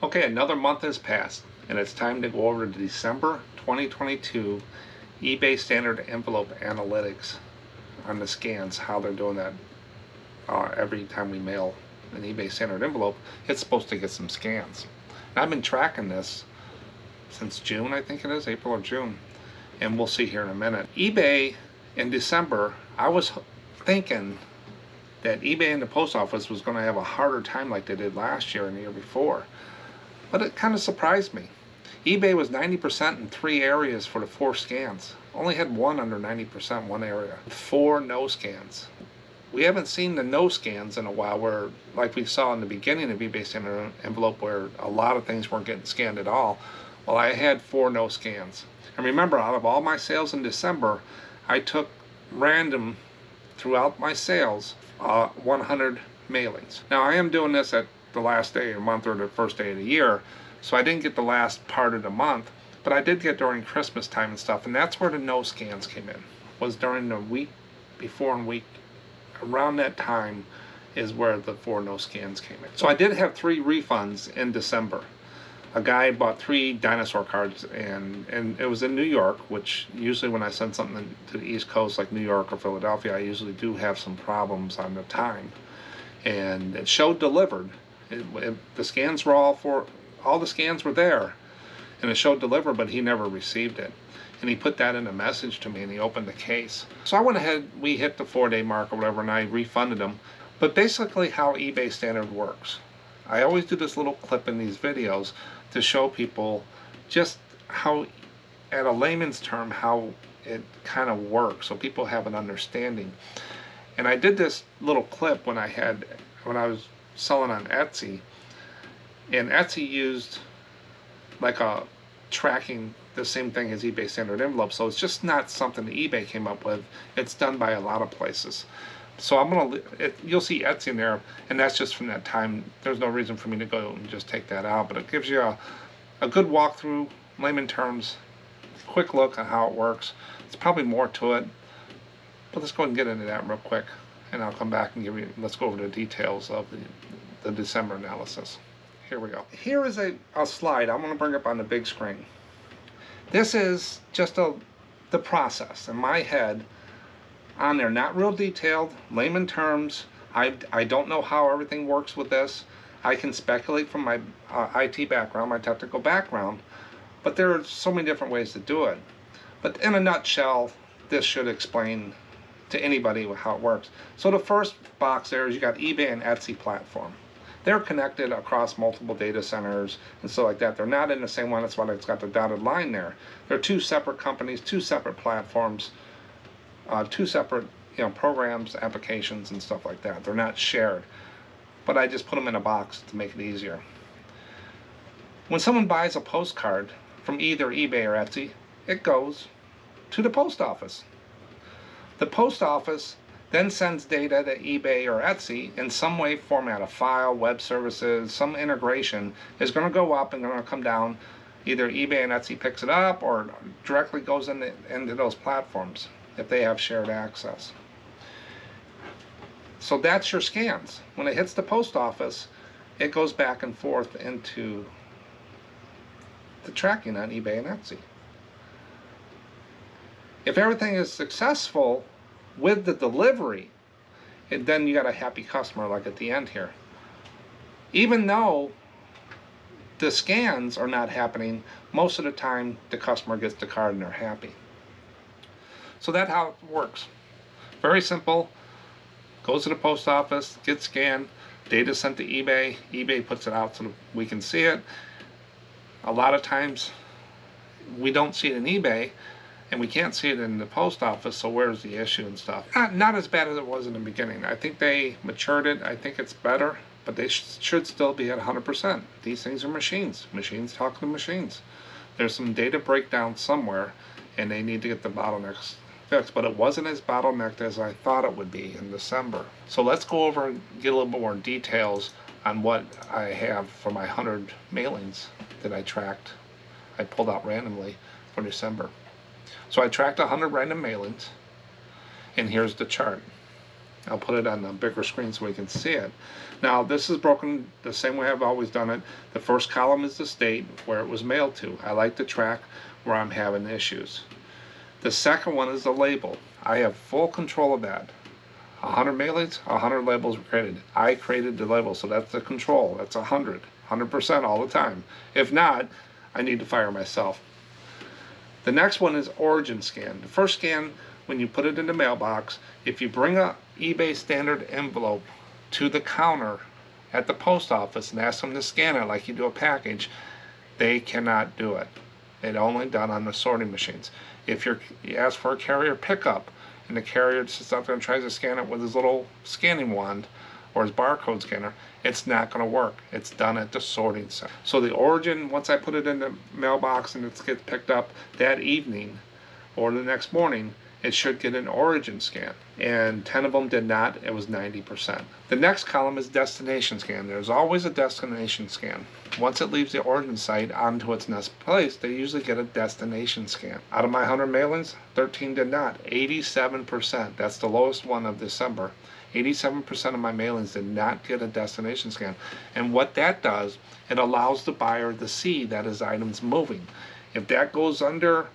Okay, another month has passed, and it's time to go over the December 2022 eBay standard envelope analytics on the scans, how they're doing that. Every time we mail an eBay standard envelope, it's supposed to get some scans. And I've been tracking this since June, I think it is, April or June, and we'll see here in a minute. eBay in December, I was thinking that eBay and the post office was going to have a harder time like they did last year and the year before. But it kind of surprised me. eBay was 90% in 3 areas for the 4 scans. Only had one under 90% one area. 4 no scans. We haven't seen the no scans in a while, where, like we saw in the beginning of eBay standard envelope, where a lot of things weren't getting scanned at all. Well, I had 4 no scans. And remember, out of all my sales in December, I took random throughout my sales 100 mailings. Now I am doing this at the last day of the month or the first day of the year, so I didn't get the last part of the month, but I did get during Christmas time and stuff, and that's where the no scans came in. Was during the week before and week around that time is where the 4 no scans came in. So I did have 3 refunds in December. A guy bought 3 dinosaur cards, and it was in New York, which usually when I send something to the East Coast like New York or Philadelphia, I usually do have some problems on the time. And it showed delivered. The scans were all the scans were there, and it showed delivered, but he never received it. And he put that in a message to me, and he opened the case. So I went ahead, we hit the 4-day mark or whatever, and I refunded him. But basically how eBay standard works, I always do this little clip in these videos to show people just how, at a layman's term, how it kind of works, so people have an understanding. And I did this little clip when I was selling on Etsy, and Etsy used like a tracking, the same thing as eBay standard envelope, so it's just not something that eBay came up with. It's done by a lot of places. So you'll see Etsy in there, and that's just from that time. There's no reason for me to go and just take that out, but it gives you a good walkthrough, layman terms, quick look at how it works. It's probably more to it, but let's go ahead and get into that real quick, and I'll come back and let's go over the details of the December analysis. Here we go. Here is a slide I'm going to bring up on the big screen. This is just the process in my head on there, not real detailed, layman terms. I don't know how everything works with this. I can speculate from my IT background, my technical background, but there are so many different ways to do it. But in a nutshell, this should explain to anybody how it works. So the first box there is you got eBay and Etsy platform. They're connected across multiple data centers and stuff like that. They're not in the same one. That's why it's got the dotted line there. They're 2 separate companies, 2 separate platforms, 2 separate programs, applications, and stuff like that. They're not shared. But I just put them in a box to make it easier. When someone buys a postcard from either eBay or Etsy, it goes to the post office. The post office then sends data to eBay or Etsy in some way, format, a file, web services, some integration is going to go up and going to come down. Either eBay and Etsy picks it up or directly goes into those platforms if they have shared access. So that's your scans. When it hits the post office, it goes back and forth into the tracking on eBay and Etsy. If everything is successful with the delivery, then you got a happy customer like at the end here. Even though the scans are not happening, most of the time the customer gets the card and they're happy. So that's how it works. Very simple. Goes to the post office, gets scanned, data sent to eBay. eBay puts it out so that we can see it. A lot of times we don't see it in eBay, and we can't see it in the post office, so where's the issue and stuff? Not as bad as it was in the beginning. I think they matured it. I think it's better, but they should still be at 100%. These things are machines. Machines talk to machines. There's some data breakdown somewhere, and they need to get the bottlenecks fixed, but it wasn't as bottlenecked as I thought it would be in December. So let's go over and get a little bit more details on what I have for my 100 mailings that I tracked. I pulled out randomly for December. So I tracked 100 random mailings, and here's the chart. I'll put it on the bigger screen so we can see it. Now this is broken the same way I've always done it. The first column is the state where it was mailed to. I like to track where I'm having issues. The second one is the label. I have full control of that. 100 mailings, 100 labels were created. I created the label, so that's the control. That's 100% all the time. If not, I need to fire myself. The next one is origin scan. The first scan, when you put it in the mailbox, if you bring a eBay standard envelope to the counter at the post office and ask them to scan it like you do a package, they cannot do it. It's only done on the sorting machines. If you ask for a carrier pickup and the carrier sits out there and tries to scan it with his little scanning wand or his barcode scanner, it's not going to work. It's done at the sorting center. So the origin, once I put it in the mailbox and it gets picked up that evening or the next morning, it should get an origin scan. And 10 of them did not. It was 90%. The next column is destination scan. There's always a destination scan. Once it leaves the origin site onto its next place, they usually get a destination scan. Out of my 100 mailings, 13 did not. 87%. That's the lowest one of December. 87% of my mailings did not get a destination scan. And what that does, it allows the buyer to see that his item's moving. If that goes under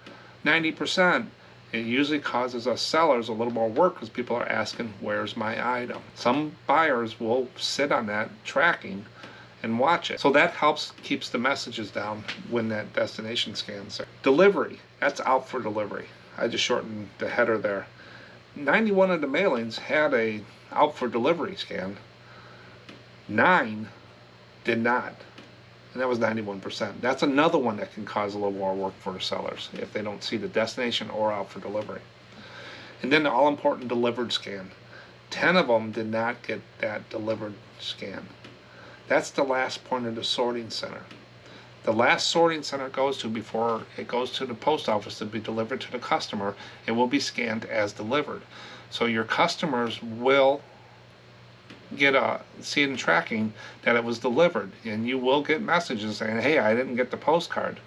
90%, it usually causes us sellers a little more work because people are asking, where's my item? Some buyers will sit on that tracking and watch it. So that helps keeps the messages down when that destination scan's there. Delivery, that's out for delivery. I just shortened the header there. 91 of the mailings had a out for delivery scan. 9 did not. And that was 91%. That's another one that can cause a little more work for the sellers if they don't see the destination or out for delivery. And then the all-important delivered scan. 10 of them did not get that delivered scan. That's the last point of the sorting center. The last sorting center it goes to before it goes to the post office to be delivered to the customer, it will be scanned as delivered. So your customers will get see in tracking that it was delivered, and you will get messages saying, hey, I didn't get the postcard.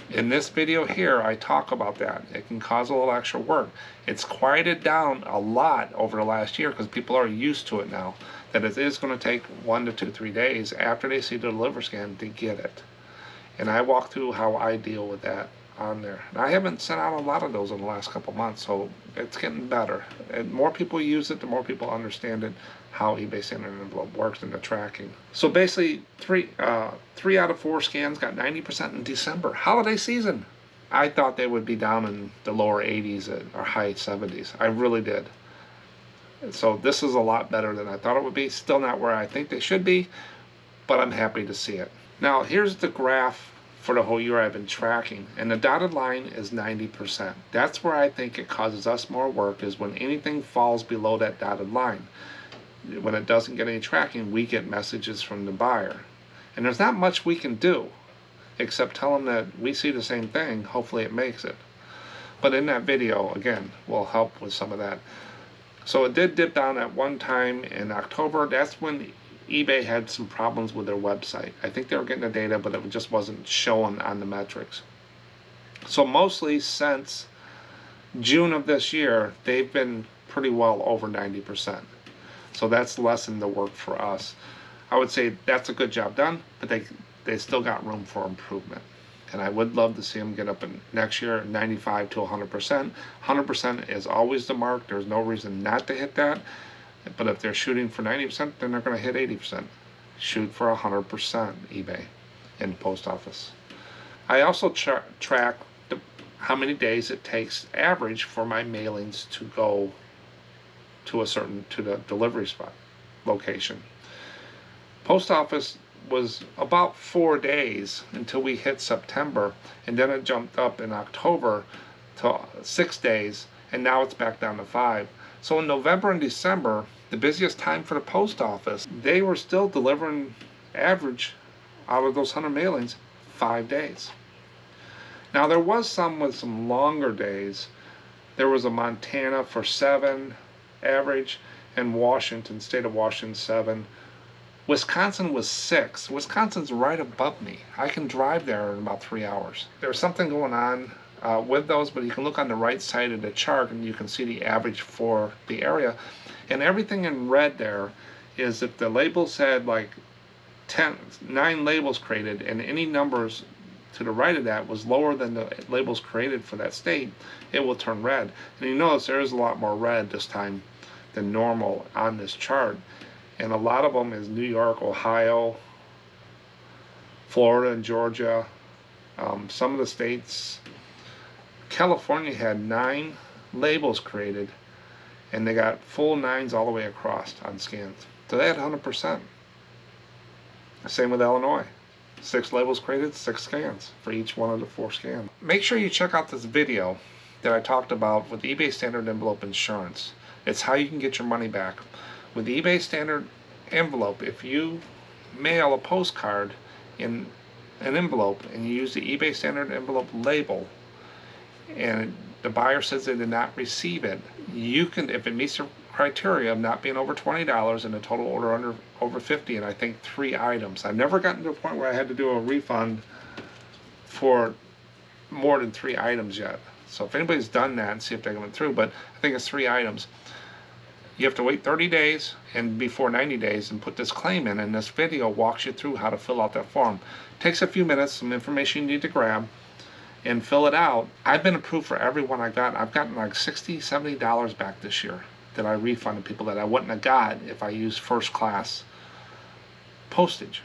In this video here, I talk about that. It can cause a little extra work. It's quieted down a lot over the last year because people are used to it now, that it is going to take 1 to 2, 3 days after they see the deliver scan to get it. And I walk through how I deal with that on there. And I haven't sent out a lot of those in the last couple months, so it's getting better. And more people use it, the more people understand it, how eBay standard envelope works in the tracking. So basically, 3 out of 4 scans got 90% in December. Holiday season. I thought they would be down in the lower 80s or high 70s. I really did. So this is a lot better than I thought it would be. Still not where I think they should be, but I'm happy to see it. Now here's the graph for the whole year I've been tracking, and the dotted line is 90%. That's where I think it causes us more work, is when anything falls below that dotted line. When it doesn't get any tracking, we get messages from the buyer. And there's not much we can do except tell them that we see the same thing, hopefully it makes it. But in that video, again, will help with some of that. So it did dip down at one time in October. That's when eBay had some problems with their website. I think they were getting the data, but it just wasn't showing on the metrics. So mostly since June of this year, they've been pretty well over 90%. So that's lessened the work for us. I would say that's a good job done, but they still got room for improvement. And I would love to see them get up in next year 95 to 100%. 100% is always the mark. There's no reason not to hit that. But if they're shooting for 90%, then they're going to hit 80%. Shoot for 100% eBay in the post office. I also track how many days it takes average for my mailings to go to the delivery spot location. Post office was about 4 days until we hit September, and then it jumped up in October to 6 days, and now it's back down to 5. So in November and December, the busiest time for the post office, they were still delivering average out of those 100 mailings 5 days. Now there was some with some longer days. There was a Montana for 7 average, and Washington, state of Washington, 7. Wisconsin was 6. Wisconsin's right above me. I can drive there in about 3 hours. There was something going on with those, but you can look on the right side of the chart and you can see the average for the area. And everything in red there is if the label said like 9 labels created and any numbers to the right of that was lower than the labels created for that state, it will turn red. And you notice there is a lot more red this time than normal on this chart. And a lot of them is New York, Ohio, Florida, and Georgia. Some of the states, California had 9 labels created, and they got full 9s all the way across on scans. So they had 100%. Same with Illinois. 6 labels created, 6 scans for each one of the 4 scans. Make sure you check out this video that I talked about with eBay Standard Envelope Insurance. It's how you can get your money back. With eBay Standard Envelope, if you mail a postcard in an envelope and you use the eBay Standard Envelope label and the buyer says they did not receive it, you can, if it meets the criteria of not being over $20 and a total order over 50, and I think 3 items. I've never gotten to a point where I had to do a refund for more than 3 items yet. So if anybody's done that, and see if they went through, but I think it's 3 items. You have to wait 30 days and before 90 days and put this claim in, and this video walks you through how to fill out that form. It takes a few minutes, some information you need to grab, and fill it out. I've been approved for every one I got. I've gotten like $60, $70 back this year that I refunded people that I wouldn't have got if I used first class postage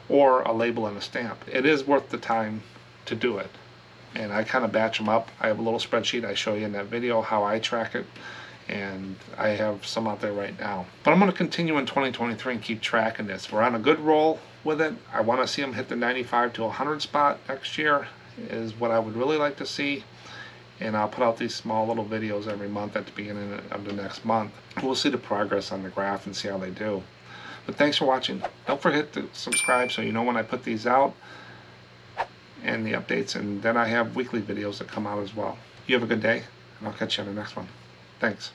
or a label and a stamp. It is worth the time to do it. And I kind of batch them up. I have a little spreadsheet I show you in that video how I track it, and I have some out there right now. But I'm going to continue in 2023 and keep tracking this. We're on a good roll with it. I want to see them hit the 95 to 100 spot next year is what I would really like to see. And I'll put out these small little videos every month at the beginning of the next month. We'll see the progress on the graph and see how they do. But thanks for watching. Don't forget to subscribe so you know when I put these out and the updates. And then I have weekly videos that come out as well. You have a good day, and I'll catch you on the next one. Thanks.